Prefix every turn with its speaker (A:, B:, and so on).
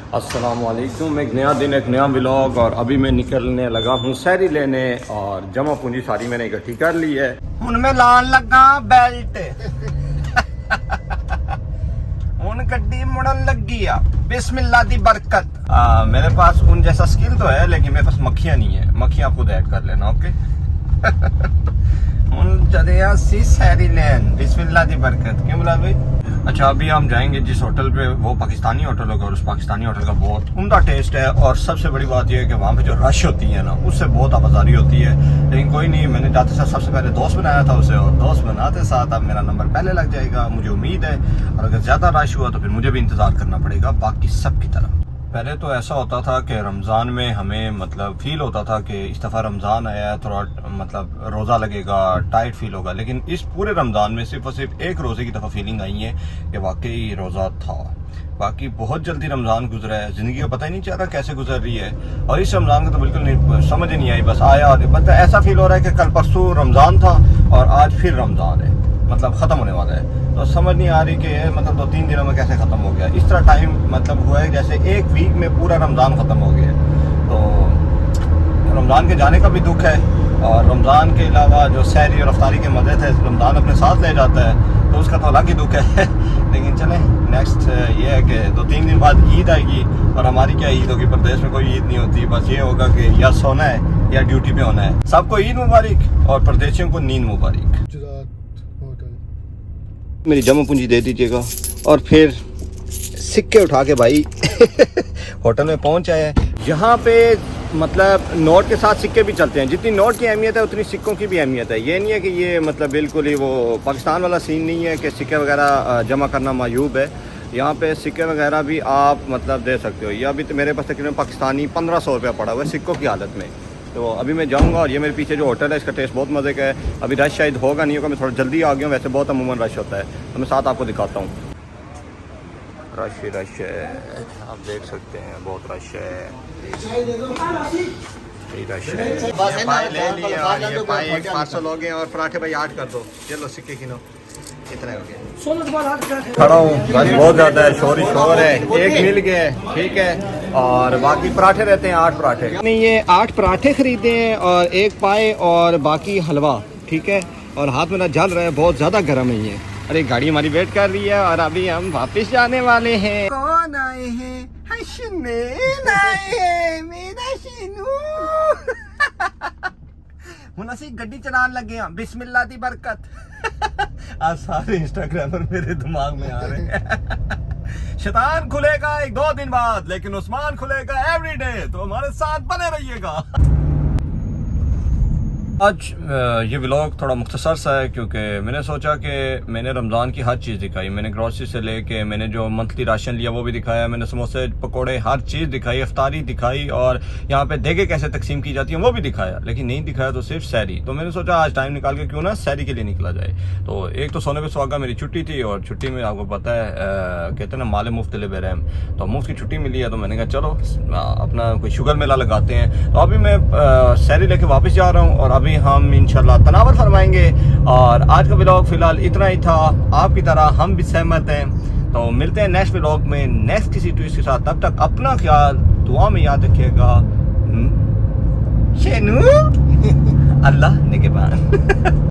A: अस्सलाम वालेकुम। एक नया दिन, एक नया व्लॉग। और अभी मैं निकलने लगा हूँ सैरी लेने और जमा पूंजी सारी मैंने इकट्ठी कर ली है।
B: उनमें लान लगा बेल्ट उन गड्डी मुड़न लगी आ बिस्मिल्लाह दी बरकत।
A: मेरे पास उन जैसा स्किल तो है लेकिन मेरे पास मक्खियाँ नहीं है। मक्खियाँ खुद ऐड कर लेना, ओके।
B: उन चलिया सी सैरी लेन बिस्मिल्लाह दी बरकत। क्यों बुला भाई?
A: अच्छा, अभी हम जाएंगे जिस होटल पे, वो पाकिस्तानी होटल होगा और उस पाकिस्तानी होटल का बहुत उम्दा टेस्ट है। और सबसे बड़ी बात यह है कि वहाँ पे जो रश होती है ना, उससे बहुत आवाजारी होती है। लेकिन कोई नहीं, मैंने जाते साथ सबसे पहले दोस्त बनाया था उसे, और दोस्त बनाते साथ अब मेरा नंबर पहले लग जाएगा, मुझे उम्मीद है। और अगर ज़्यादा रश हुआ तो फिर मुझे भी इंतज़ार करना पड़ेगा बाकी सब की तरह। पहले तो ऐसा होता था कि रमज़ान में हमें मतलब फ़ील होता था कि इस दफ़ा रमज़ान आया है, थोड़ा मतलब रोज़ा लगेगा, टाइट फील होगा। लेकिन इस पूरे रमज़ान में सिर्फ और सिर्फ एक रोज़े की दफ़ा फीलिंग आई है कि वाकई रोज़ा था। बाकी बहुत जल्दी रमज़ान गुजरा है, ज़िंदगी का पता ही नहीं चल रहा कैसे गुजर रही है। और इस रमज़ान का तो बिल्कुल नहीं समझ ही नहीं आई, बस आया और मतलब ऐसा फील हो रहा है कि कल परसों रमज़ान था और आज फिर रमज़ान है, मतलब ख़त्म होने वाला है। तो समझ नहीं आ रही कि मतलब 2-3 दिनों में कैसे ख़त्म हो गया। इस तरह टाइम मतलब हुआ है जैसे एक वीक में पूरा रमज़ान ख़त्म हो गया। तो रमज़ान के जाने का भी दुख है, और रमज़ान के अलावा जो सैरी और अफ्तारी के मज़े थे रमज़ान अपने साथ ले जाता है, तो उसका तो अलग ही दुख है। लेकिन चलें, नेक्स्ट ये है कि 2-3 दिन बाद ईद आएगी। और हमारी क्या ईद होगी, प्रदेश में कोई ईद नहीं होती। बस ये होगा कि या सोना है या ड्यूटी पे होना है। सबको ईद मुबारक और परदेशियों को नींद मुबारक। मेरी जमा पूंजी दे दीजिएगा और फिर सिक्के उठा के भाई होटल में पहुंच आए हैं। यहाँ पे मतलब नोट के साथ सिक्के भी चलते हैं। जितनी नोट की अहमियत है उतनी सिक्कों की भी अहमियत है। ये नहीं है कि ये मतलब बिल्कुल ही वो पाकिस्तान वाला सीन नहीं है कि सिक्के वगैरह जमा करना मायूब है। यहाँ पे सिक्के वगैरह भी आप मतलब दे सकते हो। ये अभी तो मेरे पास तकरीबन पाकिस्तानी 1500 रुपया पड़ा हुआ है सिक्कों की हालत में। तो अभी मैं जाऊँगा, और ये मेरे पीछे जो होटल है इसका टेस्ट बहुत मज़े का है। अभी रश शायद होगा नहीं होगा, मैं थोड़ा जल्दी आ गया हूँ। वैसे बहुत अमूमन रश होता है, तो मैं साथ आपको दिखाता हूँ। रश ही रश है, आप देख सकते हैं, बहुत रश है, रश है। ये पाए ले लिए और ये पाए एक पार्सल हो गए। और पराठे भाई 8 कर दो। चलो सिक्के गिनो कितने हो गए। खड़ा हूँ, रश बहुत ज़्यादा है, शोर ही शोर है। एक मिल गए, ठीक है। और बाकी पराठे रहते हैं 8 पराठे। नहीं, ये 8 पराठे खरीदे हैं और एक पाए और बाकी हलवा, ठीक है। और हाथ मेरा जल रहा है, बहुत ज़्यादा गर्म है ये। अरे गाड़ी हमारी वेट कर रही है और अभी हम वापस जाने वाले हैं।
B: कौन आए हैं? हसनैन आए हैं मेरा शिनू। हुन असी गड्डी चलान लगे हैं बिस्मिल्लाह दी बरकत। आज सारे इंस्टाग्रामर मेरे दिमाग में आ रहे हैं। शैतान खुलेगा 1-2 दिन बाद, लेकिन उस्मान खुलेगा एवरीडे। तो हमारे साथ बने रहिएगा।
A: आज ये व्लॉग थोड़ा मुख्तसर सा है क्योंकि मैंने सोचा कि मैंने रमज़ान की हर चीज़ दिखाई। मैंने ग्रॉसरी से लेके मैंने जो मंथली राशन लिया वो भी दिखाया, मैंने समोसे पकोड़े हर चीज़ दिखाई, इफ्तारी दिखाई, और यहाँ पे देगे कैसे तकसीम की जाती है वो भी दिखाया। लेकिन नहीं दिखाया तो सिर्फ सैरी। तो मैंने सोचा आज टाइम निकाल के क्यों ना सैरी के लिए निकला जाए। तो एक तो सोने पे सुहागा मेरी छुट्टी थी, और छुट्टी में आपको पता है कहते हैं ना माले मुफ्त ले बेरहम, तो मुफ्त की छुट्टी मिली है। तो मैंने कहा चलो अपना कोई शुगर मेला लगाते हैं। तो अभी मैं सैरी लेके वापस जा रहा हूँ और अभी हम इंशाल्लाह तनावर फरमाएंगे। और आज का व्लॉग फिलहाल इतना ही था। आपकी तरह हम भी सहमत हैं। तो मिलते हैं नेक्स्ट व्लॉग में नेक्स्ट किसी ट्विस्ट के साथ। तब तक अपना ख्याल दुआ में याद रखिएगा। शेनू अल्लाह निगहबान।